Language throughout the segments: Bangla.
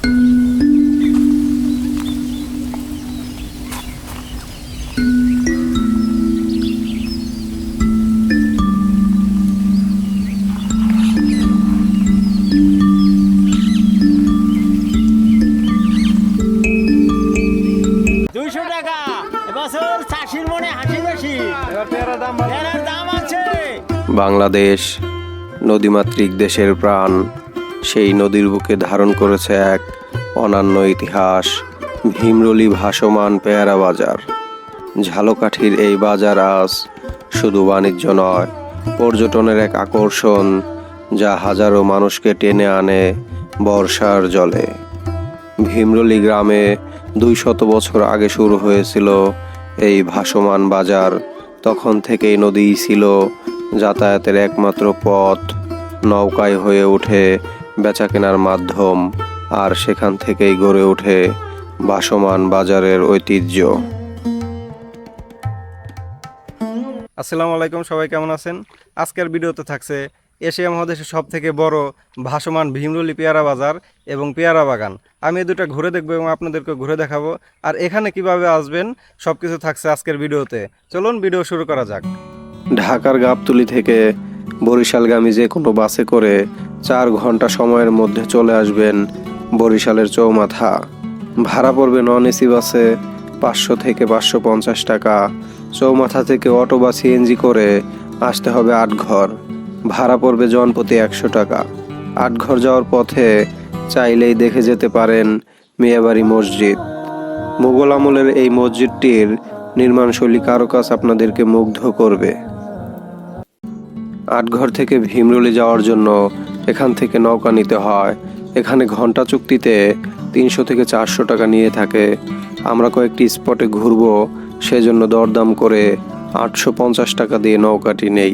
বাংলাদেশ নদীমাতৃক দেশের প্রাণ, সেই নদীর বুকে ধারণ করেছে এক অনন্য ইতিহাস। ভীমরুলি ভাসমান পেয়ারা বাজার। ঝালকাঠির এই বাজার আজ শুধু বাণিজ্য নয়, পর্যটনের এক আকর্ষণ, যা হাজারো মানুষকে টেনে আনে বর্ষার জলে। ভীমরুলি গ্রামে 200 বছর আগে শুরু হয়েছিল এই ভাসমান বাজার। তখন থেকেই নদীই ছিল যাতায়াতের একমাত্র পথ। নৌকায় হয়ে ওঠে বেচাকেনার মাধ্যম, আর সেখান থেকেই গড়ে ওঠে ভাসমান বাজারের ঐতিহ্য। আসসালামু আলাইকুম, সবাই কেমন আছেন? আজকের ভিডিওতে থাকছে এশিয়া মহাদেশের সব থেকে বড় ভাসমান ভীমরুলি পেয়ারা বাজার এবং পেয়ারা বাগান। আমি এই দুটো ঘুরে দেখবো এবং আপনাদেরকে ঘুরে দেখাবো, আর এখানে কিভাবে আসবেন সব কিছু থাকছে আজকের ভিডিওতে। চলুন ভিডিও শুরু করা যাক। ঢাকার গাবতলী থেকে বরিশালগামী যে কোনো বাসে করে 4 ঘন্টা সময়ের মধ্যে চলে আসবেন বরিশালের চৌমাথা। ভাড়া পড়বে নন এসি বাসে 500 থেকে 550 টাকা। চৌমাথা থেকে অটো বা সিএনজি করে আসতে হবে 8 ঘর। ভাড়া পড়বে জনপ্রতি 100 টাকা। 8 ঘর যাওয়ার পথে চাইলেই দেখে যেতে পারেন মিয়াবাড়ি মসজিদ। মুঘল আমলের এই মসজিদটির নির্মাণশৈলী কারুকাজ আপনাদেরকে মুগ্ধ করবে। 8 ঘর থেকে ভীমরুলি যাওয়ার জন্য এখান থেকে নৌকা নিতে হয়। এখানে ঘন্টা চুক্তিতে 300 থেকে 400 টাকা নিয়ে থাকে। আমরা কয়েকটি স্পটে ঘুরবো, সেজন্য দরদাম করে 850 টাকা দিয়ে নৌকাটি নেই।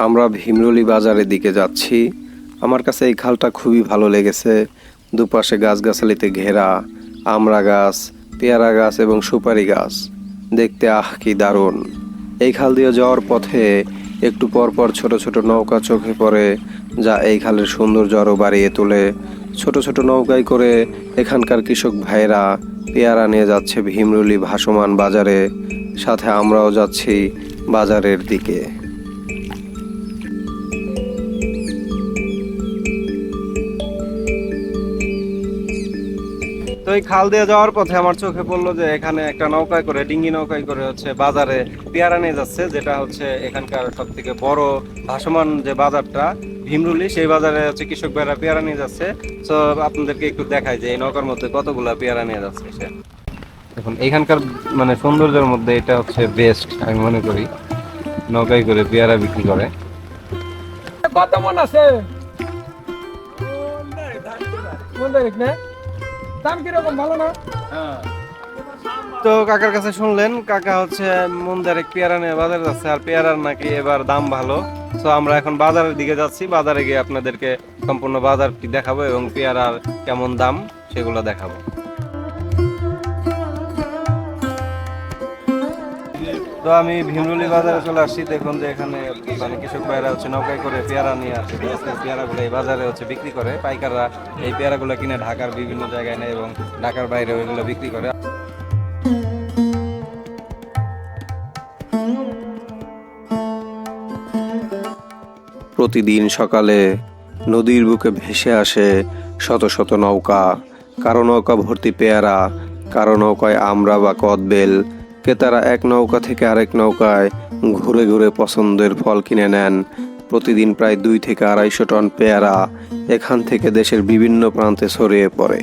আমরা ভীমরুলি বাজারের দিকে যাচ্ছি। আমার কাছে এই খালটা খুবই ভালো লেগেছে। দুপাশে গাছগাছালিতে ঘেরা, আমড়া গাছ, পেয়ারা গাছ এবং সুপারি গাছ। দেখতে কি দারুণ! এই খাল দিয়ে যাওয়ার পথে একটু পরপর ছোট ছোট নৌকা চোখে পড়ে, যা এই খালের সৌন্দর্য আরও বাড়িয়ে তোলে। ছোট ছোট নৌকায় করে এখানকার কৃষক ভাইরা পেয়ারা নিয়ে যাচ্ছে ভীমরুলি ভাসমান বাজারে। সাথে আমরাও যাচ্ছি বাজারের দিকে। তো এই খাল দিয়ে যাওয়ার পথে আমার চোখে পড়লো যে এখানে একটা নৌকায় করে, ডিঙ্গি নৌকায় করে হচ্ছে বাজারে পেয়ারা নিয়ে যাচ্ছে, যেটা হচ্ছে এখানকার সব থেকে বড় ভাসমান যে বাজারটা ভীমরুলি, সেই বাজারে হচ্ছে কৃষক ভাইরা পেয়ারা নিয়ে যাচ্ছে। তো আপনাদেরকে একটু দেখাই যে এই নৌকার মধ্যে কতগুলা পেয়ারা নিয়ে যাচ্ছে সে। দেখুন এখানকার মানে সৌন্দর্যের মধ্যে এটা হচ্ছে বেস্ট আমি মনে করি, নৌকায় করে পেয়ারা বিক্রি করে। কত মন আছে? দাম কিরকম, ভালো না? তো কাকার কাছে শুনলেন, কাকা হচ্ছে মন দেড়েক পেয়ারা নিয়ে বাজারে যাচ্ছে, আর পেয়ারার নাকি এবার দাম ভালো। তো আমরা এখন বাজারের দিকে যাচ্ছি। বাজারে গিয়ে আপনাদেরকে সম্পূর্ণ বাজারটি দেখাবো এবং পেয়ারার কেমন দাম সেগুলো দেখাবো। তো আমি ভীমরুলি বাজারে চলে আসছি। দেখুন যে এখানে মানে কৃষক ভাইরা হচ্ছে নৌকায় করে পেয়ারা নিয়ে আসছে। পেয়ারাগুলো এই বাজারে হচ্ছে বিক্রি করে। পাইকাররা এই পেয়ারাগুলো কিনে ঢাকার বিভিন্ন জায়গায় নেয় এবং ঢাকার বাইরে ওইগুলো বিক্রি করে। প্রতিদিন সকালে নদীর বুকে ভেসে আসে শত শত নৌকা। কারো নৌকা ভর্তি পেয়ারা, কারো নৌকায় আমড়া বা কদবেল। ক্রেতারা এক নৌকা থেকে আরেক নৌকায় ঘুরে ঘুরে পছন্দের ফল কিনে নেন। প্রতিদিন প্রায় 2 থেকে 250 টন পেয়ারা এখান থেকে দেশের বিভিন্ন প্রান্তে ছড়িয়ে পড়ে।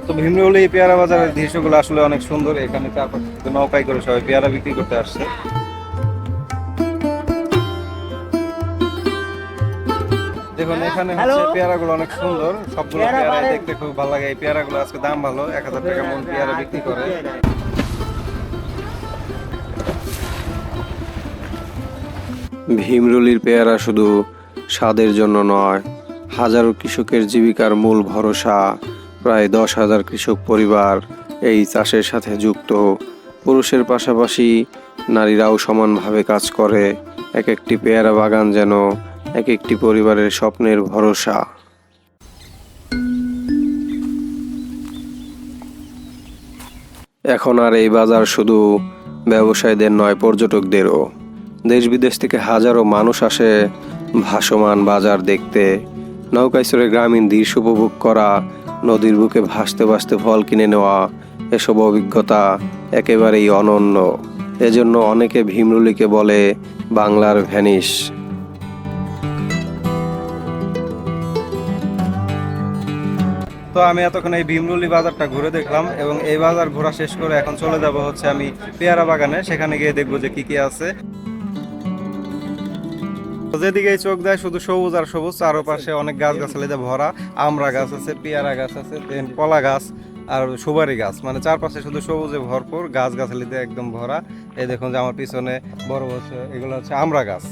তো ভীমরুলি পেয়ারা বাজারের দৃশ্যগুলো আসলে অনেক সুন্দর। এখানে নৌকায় করে সবাই পেয়ারা বিক্রি করতে আসছে। দেখুন এখানে হচ্ছে পেয়ারাগুলো অনেক সুন্দর, সবগুলো পেয়ারা দেখতে খুব ভালো লাগে। এই পেয়ারাগুলো আজকে দাম ভালো, 1000 টাকা মন পেয়ারা বিক্রি করে। ভীমরুলির পেয়ারা শুধু স্বাদের জন্য নয়, হাজারো কৃষকের জীবিকার মূল ভরসা। প্রায় 10,000 কৃষক পরিবার এই চাষের সাথে যুক্ত। পুরুষের পাশাপাশি নারীরাও সমানভাবে কাজ করে। এক একটি পেয়ারা বাগান যেন এক একটি পরিবারের স্বপ্নের ভরসা। এখন আর এই বাজার শুধু ব্যবসায়ীদের নয়, পর্যটকদেরও। দেশ বিদেশ থেকে হাজারো মানুষ আসে ভাসমান বাজার দেখতে। নৌকায় চড়ে গ্রামীণ দৃশ্য উপভোগ করা, নদীর বুকে ভাসতে ভাসতে ফল কিনে নেওয়া, এসব অভিজ্ঞতা একেবারেই অনন্য। এজন্য অনেকে ভীমরুলিকে বলে বাংলার ভেনিস। তো আমি এতক্ষণ এই ভীমরুলি বাজারটা ঘুরে দেখলাম এবং এই বাজার ঘোরা শেষ করে এখন চলে যাব হচ্ছে আমি পেয়ারা বাগানে, সেখানে গিয়ে দেখবো যে কি কি আছে। যেদিকে চোখ দেয় শুধু সবুজ আর সবুজ, চারপাশে অনেক গাছ গাছালিতে ভরা। আমড়া গাছ আছে, পেয়ারা গাছ আছে, কলা গাছ আর সুপারি গাছ, মানে চারপাশে শুধু সবুজে ভরপুর, গাছ গাছালিতে একদম ভরা। এই দেখুন যে আমার পিছনে বড় হচ্ছে, এগুলো হচ্ছে আমড়া গাছ।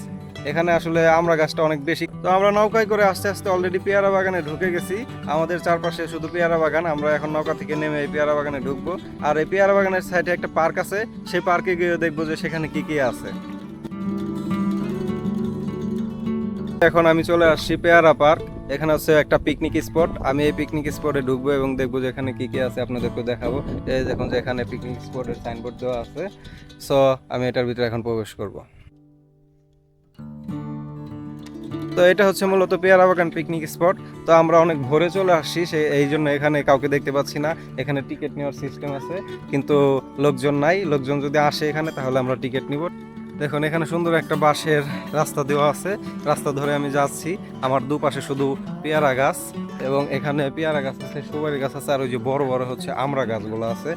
এখানে আসলে আমড়া গাছটা অনেক বেশি। তো আমরা নৌকায় করে আস্তে আস্তে অলরেডি পেয়ারা বাগানে ঢুকে গেছি। আমাদের চারপাশে শুধু পেয়ারা বাগান। আমরা এখন নৌকা থেকে নেমে এই পেয়ারা বাগানে ঢুকবো। আর এই পেয়ারা বাগানের সাইডে একটা পার্ক আছে, সেই পার্কে গিয়ে দেখবো যে সেখানে কি কি আছে। এখন আমি চলে আসছি পেয়ারা পার্ক। এখানে হচ্ছে একটা পিকনিক স্পট। আমি এই পিকনিক স্পটে ঢুকবো এবং দেখবো যে এখানে কি কি আছে, আপনাদেরকে দেখাবো। এই দেখুন যে এখানে পিকনিক স্পটের সাইনবোর্ড দেওয়া আছে। সো আমি এটার ভিতরে এখন প্রবেশ করব। তো এটা হচ্ছে মূলত পেয়ারা বাগান পিকনিক স্পট। তো আমরা অনেক ভোরে চলে আসছি, এই জন্য এখানে কাউকে দেখতে পাচ্ছি না। এখানে টিকিট নেওয়ার সিস্টেম আছে, কিন্তু লোকজন নাই। লোকজন যদি আসে এখানে তাহলে আমরা টিকিট নিব। দেখুন এখানে সুন্দর একটা বাঁশের রাস্তা দেওয়া আছে, রাস্তা ধরে আমি যাচ্ছি। আমার দুপাশে শুধু পেয়ারা গাছ, এবং এখানে পেয়ারা গাছ আছে, সুপারি গাছ আছে, আর ওই যে বড় বড় হচ্ছে আমড়া গাছগুলো আছে।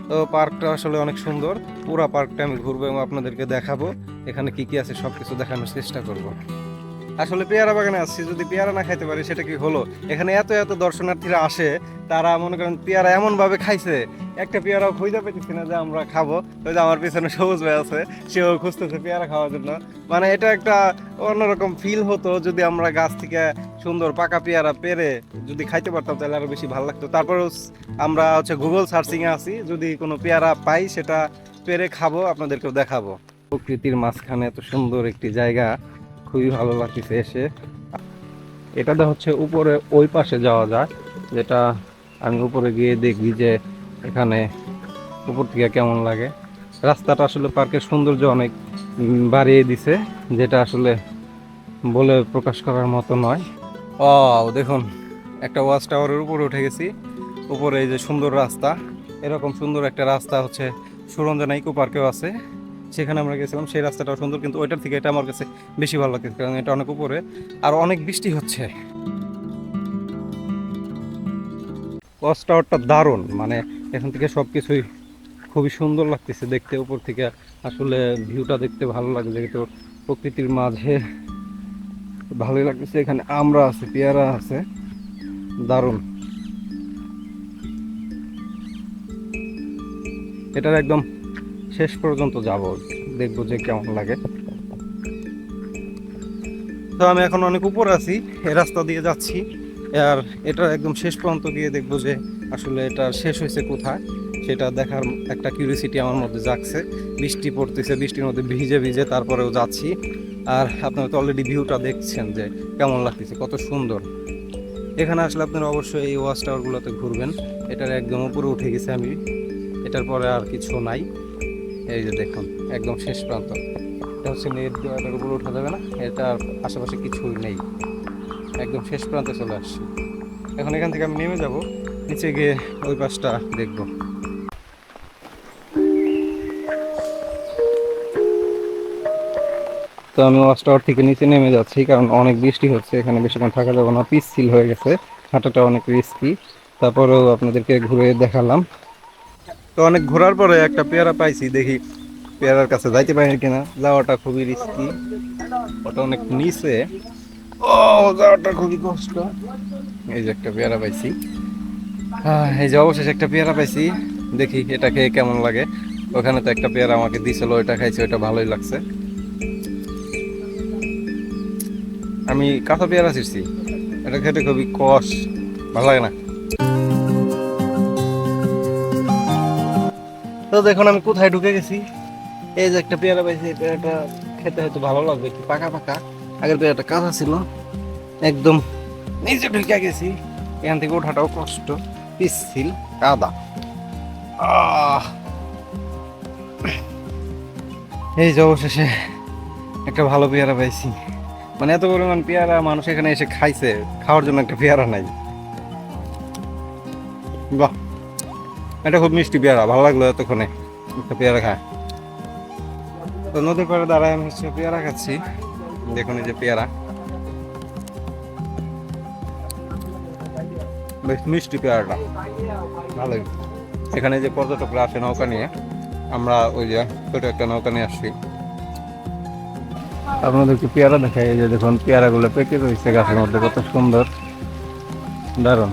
তো পার্কটা আসলে অনেক সুন্দর। পুরা পার্কটা আমি ঘুরবো এবং আপনাদেরকে দেখাবো এখানে কি কি আছে, সব কিছু দেখানোর চেষ্টা করব। আসলে পেয়ারা বাগানে আসছি, যদি পেয়ারা না খাইতে পারি সেটা কি হলো। এখানে এত এত দর্শনার্থীরা আসে, তারা মনে করেন পেয়ারা এমন ভাবে খাইছে, একটা পেয়ারাও খুঁজে পেতেছি না যে আমরা খাবো। ওই যে আমার পিছনে সবুজ ভাই আছে, সেও খুঁজতেছে পেয়ারা খাওয়ার জন্য। মানে এটা একটা অন্যরকম ফিল হতো যদি আমরা গাছ থেকে সুন্দর পাকা পেয়ারা পেরে যদি খাইতে পারতাম, তাহলে আরো বেশি ভালো লাগতো। তারপরেও আমরা হচ্ছে গুগল সার্চিংয়ে আছি, যদি কোনো পেয়ারা পাই সেটা পেরে খাবো, আপনাদেরকেও দেখাবো। প্রকৃতির মাঝখানে এত সুন্দর একটি জায়গা, খুবই ভালো লাগতেছে এসে। এটাতে হচ্ছে উপরে ওই পাশে যাওয়া যায়, যেটা আমি উপরে গিয়ে দেখি যে এখানে উপর থেকে কেমন লাগে। রাস্তাটা আসলে পার্কের সৌন্দর্য অনেক বাড়িয়ে দিছে, যেটা আসলে বলে প্রকাশ করার মতো নয়। ও দেখুন, একটা ওয়াচ টাওয়ারের উপরে উঠে গেছি। উপরে এই যে সুন্দর রাস্তা, এরকম সুন্দর একটা রাস্তা হচ্ছে সুরঞ্জনা ইকো পার্কেও আছে, সেখানে আমরা গেছিলাম। সেই রাস্তাটাও সুন্দর, কিন্তু ওইটার থেকে এটা আমার কাছে বেশি ভালো লাগছে, কারণ এটা অনেক উপরে আর অনেক বৃষ্টি হচ্ছে। ওয়াচ টাওয়ারটা দারুণ, মানে এখান থেকে সব কিছুই খুবই সুন্দর লাগতেছে দেখতে। উপর থেকে আসলে ভিউটা দেখতে ভালো লাগে, যেহেতু প্রকৃতির মাঝে ভালোই লাগতেছে। এখানে আমরা আছে, পেয়ারা আছে, দারুণ। এটার একদম শেষ পর্যন্ত যাব, দেখবো যে কেমন লাগে। তো আমি এখন অনেক উপর আছি, এই রাস্তা দিয়ে যাচ্ছি, আর এটা একদম শেষ পর্যন্ত গিয়ে দেখবো যে আসলে এটা শেষ হয়েছে কোথায়, সেটা দেখার একটা কিউরিয়াসিটি আমার মধ্যে জাগছে। বৃষ্টি পড়তেছে, বৃষ্টির মধ্যে ভিজে ভিজে তারপরেও যাচ্ছি। আর আপনারা তো অলরেডি ভিউটা দেখছেন যে কেমন লাগতেছে, কত সুন্দর। এখানে আসলে আপনারা অবশ্যই এই ওয়াচ টাওয়ারগুলোতে ঘুরবেন। এটার একদম উপরে উঠে গেছে আমি, এটার পরে আর কিছু নাই। এই যে দেখুন একদম শেষ প্রান্ত, এটা হচ্ছে নেট দেওয়া, এটার উপরে উঠা যাবে না, এটার আশেপাশে কিছুই নেই, একদম শেষ প্রান্তে চলে আসছি। এখন এখান থেকে আমি নেমে যাব, নিচে গিয়ে ওই পাশটা দেখব। তো আমি ওয়াচ টাওয়ার থেকে নিচে নেমে যাচ্ছি, কারণ অনেক বৃষ্টি হচ্ছে, এখানে বেশিক্ষণ থাকা যাবে না, পিচ্ছিল হয়ে গেছে, হাঁটাটা অনেক রিস্কি। তারপরেও আপনাদেরকে ঘুরে দেখালাম। তো অনেক ঘোরার পরে একটা পেয়ারা পাইছি, দেখি পেয়ারার কাছে যাইতে পারি কিনা। যাওয়াটা খুবই রিস্কি, ওটা অনেক নিচে, যাওয়াটা খুবই কষ্ট। এই যে একটা পেয়ারা পাইছি, এই যে অবশেষে একটা পেয়ারা পাইছি, দেখি এটা খেয়ে কেমন লাগে। ওখানে তো একটা পেয়ারা আমাকে দিয়েছিল, ওইটা খাইছি, ওইটা ভালোই লাগছে। আমি কাঁচা পেয়ারা ছিঁড়ছি, এটা খেতে খুবই কষ, ভালো লাগে না। তো দেখুন আমি কোথায় ঢুকে গেছি, এই যে একটা পেয়ারা পাইছি, এই পেয়ারাটা খেতে হয়তো ভালো লাগবে, একটু পাকা পাকা। আগের পেয়ারাটা কাঁচা ছিল, একদম নিচে ঢুকে গেছি, এখান থেকে ওঠাটাও কষ্ট, পিচ্ছিল কাদা। এই যে অবশেষে একটা ভালো পেয়ারা পাইছি। মানে এত পরিমাণ পেয়ারা মানুষ এখানে এসে খাইছে, খাওয়ার জন্য একটা পেয়ারা নাই। বাহ, এটা খুব মিষ্টি পেয়ারা, ভালো লাগলো এতক্ষণে একটা পেয়ারা খায়। তো নদীর পাড়ে দাঁড়ায় আমি হচ্ছে পেয়ারা খাচ্ছি। দেখুন এই যে পেয়ারা, বেশ মিষ্টি পেয়ারাটা, ভালোই। এখানে যে পর্যটকরা আসে নৌকা নিয়ে, আমরা ওই যে ছোট একটা নৌকা নিয়ে আসছি। আপনাদেরকে পেয়ারা দেখাই, এই যে দেখুন পেয়ারাগুলো পেকে রয়েছে গাছের মধ্যে, কত সুন্দর, দারুণ।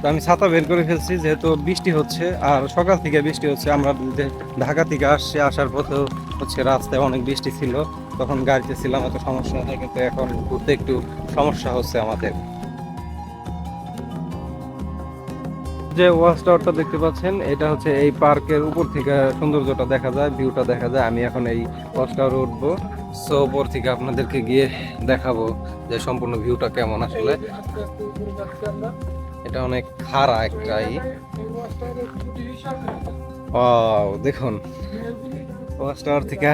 তো আমি ছাতা বের করে ফেলছি যেহেতু বৃষ্টি হচ্ছে, আর সকাল থেকে বৃষ্টি হচ্ছে। আমরা যে ঢাকা থেকে আসছি, আসার পথেও হচ্ছে রাস্তায় অনেক বৃষ্টি ছিল, তখন গাড়িতে ছিলাম, এত সমস্যা হয়, কিন্তু এখন ঘুরতে একটু সমস্যা হচ্ছে আমাদের। যে ওয়াচ টাওয়ারটা দেখতে পাচ্ছেন, এটা হচ্ছে এই পার্কের উপর থেকে সৌন্দর্যটা দেখা যায়, ভিউটা দেখা যায়। আমি এখন এই ওয়াচ টাওয়ারে উঠবো, সো উপর থেকে আপনাদেরকে গিয়ে দেখাবো যে সম্পূর্ণ ভিউটা কেমন। আসলে এটা অনেক খাড়া একটাই। দেখুন ওয়াচ টাওয়ার থেকে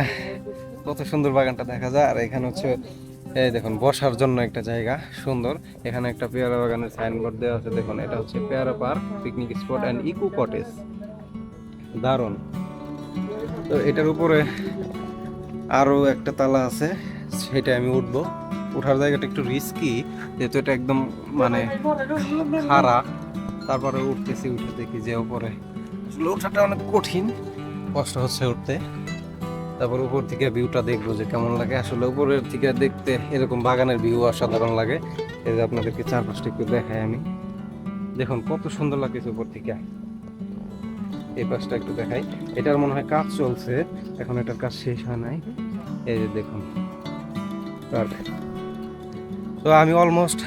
কত সুন্দর বাগানটা দেখা যায়। আর এখানে হচ্ছে এই দেখুন বসার জন্য একটা জায়গা সুন্দর। এখানে একটা পেয়ারা বাগানের সাইনবোর্ড দেওয়া আছে, দেখুন এটা হচ্ছে Peyara park, picnic spot and eco cottage, দারুণ। তো এটার উপরে আরো একটা তালা আছে, সেটা আমি উঠবো। ওঠার জায়গাটা একটু রিস্কি, যেহেতু এটা একদম মানে খাড়া। তারপরে উঠতেছি, উঠে দেখি যে উপরে আসলে ওঠাটা অনেক কঠিন, কষ্ট হচ্ছে উঠতে। তারপর উপর থেকে ভিউটা দেখবো যে কেমন লাগে। আসলে উপরের থেকে দেখতে এরকম বাগানের ভিউ অসাধারণ লাগে। এই যে আপনাদেরকে চারপাশটা একটু দেখাই আমি, দেখুন কত সুন্দর লাগছে উপর থেকে। এই পাশটা একটু দেখাই, এটার মনে হয় কাজ চলছে, এখন এটার কাজ শেষ হয় নাই। এই যে দেখুন, তো আমি অলমোস্ট,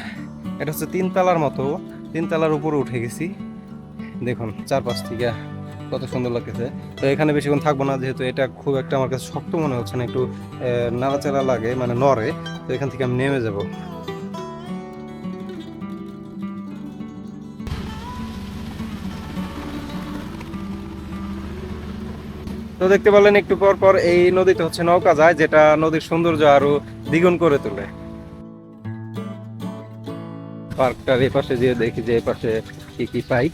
এটা হচ্ছে 3 তলার মতো, 3 তলার উপরে উঠে গেছি। দেখুন চারপাশ থেকে কত সুন্দর লাগতেছে। তো এখানে বেশিক্ষণ থাকবো না, যেহেতু এটা খুব একটা আমার কাছে শক্ত মনে হচ্ছে না, একটু নাড়াচাড়া লাগে, মানে নড়ে। তো এখান থেকে আমি নেমে যাব। তো দেখতে পেলেন একটু পর পর এই নদীতে হচ্ছে নৌকা যায়, যেটা নদীর সৌন্দর্য আরো দ্বিগুণ করে তোলে। পার্কটার এই পাশে যেয়ে দেখি যে এই পাশে কি কি পাই।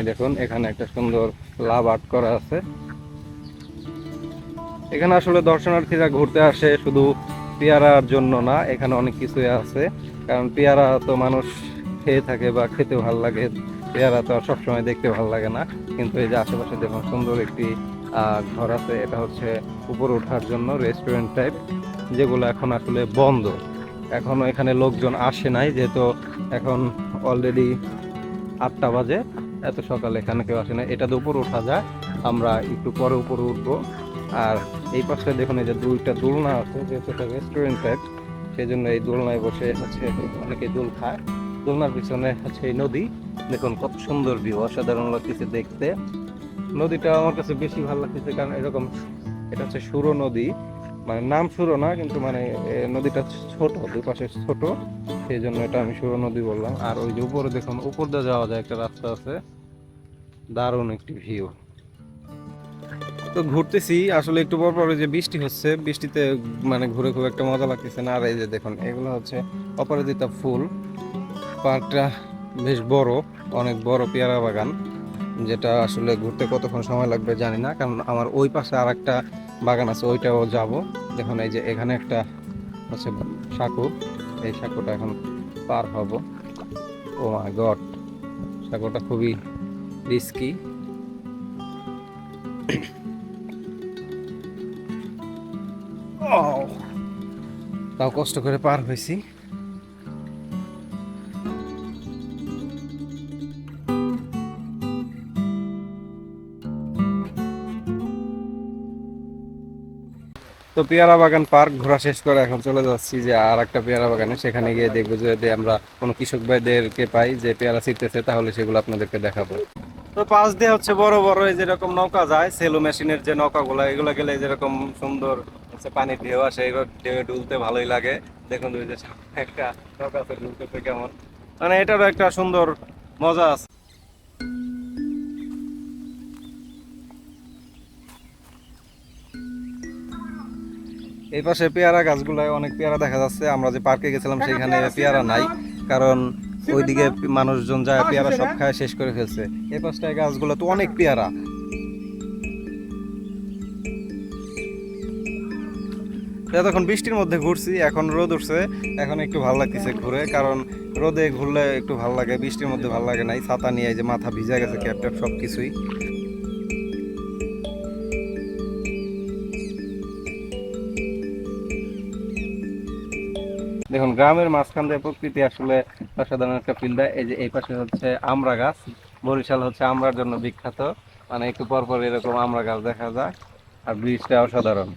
দেখুন এখানে একটা সুন্দর লাভ আর্ট করা আছে। এখানে আসলে দর্শনার্থীরা ঘুরতে আসে শুধু পেয়ারার জন্য না, এখানে অনেক কিছুই আছে। কারণ পেয়ারা তো মানুষ খেয়ে থাকে বা খেতে ভালো লাগে, পেয়ারা তো আর সবসময় দেখতে ভালো লাগে না। কিন্তু এই যে আশেপাশে দেখুন সুন্দর একটি ঘর আছে, এটা হচ্ছে উপরে ওঠার জন্য রেস্টুরেন্ট টাইপ, যেগুলো এখন আসলে বন্ধ। এখনো এখানে লোকজন আসে নাই, যেহেতু এখন অলরেডি 8টা বাজে, এত সকালে এখানে কেউ আসে না। এটাতে উপরে ওঠা যায়, আমরা একটু পরে উপরে উঠবো। আর এই পাশে দেখুন এই যে 2টা দোলনা আছে, যেহেতু এটা রেস্টুরেন্ট টাইপ, সেই জন্য এই দোলনায় বসে হচ্ছে অনেকে দোল খায়। দোলনার পিছনে হচ্ছে এই নদী, দেখুন কত সুন্দর ভিউ, অসাধারণ লাগতেছে দেখতে। নদীটা আমার কাছে বেশি ভালো লাগতেছে কারণ এরকম, এটা হচ্ছে সুরো নদী, মানে নাম সুরো না, কিন্তু মানে নদীটা ছোট, দুই পাশে ছোট, সেই জন্য এটা আমি সুরো নদী বললাম। আর ওই যে উপরে দেখুন, উপর দিয়ে যাওয়া যায় একটা রাস্তা আছে, দারুণ একটি ভিউ। তো ঘুরতেছি আসলে একটু পর পরে যে বৃষ্টি হচ্ছে, বৃষ্টিতে মানে ঘুরে খুব একটা মজা লাগতেছে না। আর এই যে দেখুন এগুলো হচ্ছে অপরাজিতা ফুল। পার্কটা বেশ বড়, অনেক বড় পেয়ারা বাগান, যেটা আসলে ঘুরতে কতক্ষণ সময় লাগবে জানি না, কারণ আমার ওই পাশে আর একটা বাগান আছে, ওইটাও যাব। দেখুন এই যে এখানে একটা হচ্ছে সাঁকো, এই সাঁকোটা এখন পার হব। ও মাই গড, সাঁকোটা খুবই রিস্কি। তাও কষ্ট করে পার হয়েছি। তো পেয়ারা বাগান পার্ক ঘোরা শেষ করে এখন চলে যাচ্ছি যে আর একটা পেয়ারা বাগানে, সেখানে গিয়ে দেখবো যদি আমরা কোনো কৃষক ভাইদেরকে পাই যে পেয়ারা ছিটতেছে, তাহলে সেগুলো আপনাদেরকে দেখাবো। তো পাশ দিয়ে হচ্ছে বড় বড় এই যেরকম নৌকা যায় সেলো মেশিনের যে নৌকাগুলো এগুলো গেলে যেরকম সুন্দর হচ্ছে পানির ঢেউ আসে এগুলো ঢেউয়ে ডুলতে ভালোই লাগে। দেখুন ওই যে সামনে একটা নৌকা আছে ডুলতেছে কেমন, মানে এটারও একটা সুন্দর মজা আছে। এই পাশে পেয়ারা গাছগুলায় অনেক পেয়ারা দেখা যাচ্ছে। আমরা যে পার্কে গেছিলাম সেখানে পেয়ারা নাই, কারণ ওইদিকে মানুষজন যায় পেয়ারা সব খায় শেষ করে ফেলছে। এই পাশটায় গাছগুলো তো অনেক পেয়ারা। এতক্ষণ বৃষ্টির মধ্যে ঘুরছি, এখন রোদ উঠছে, এখন একটু ভালো লাগতেছে ঘুরে, কারণ রোদে ঘুরলে একটু ভালো লাগে, বৃষ্টির মধ্যে ভালো লাগে নাই। ছাতা নিয়ে এই যে মাথা ভিজে গেছে, ক্যাপ ট্যাপ সব কিছুই। দেখুন গ্রামের মাঝখান দিয়ে প্রকৃতি আসলে অসাধারণ একটা ফিল দেয়। এই যে এই পাশে হচ্ছে আমড়া গাছ, বরিশাল হচ্ছে আমড়ার জন্য বিখ্যাত, মানে একটু পর পর এরকম আমড়া গাছ দেখা যায়। আর ব্রিজটা অসাধারণ।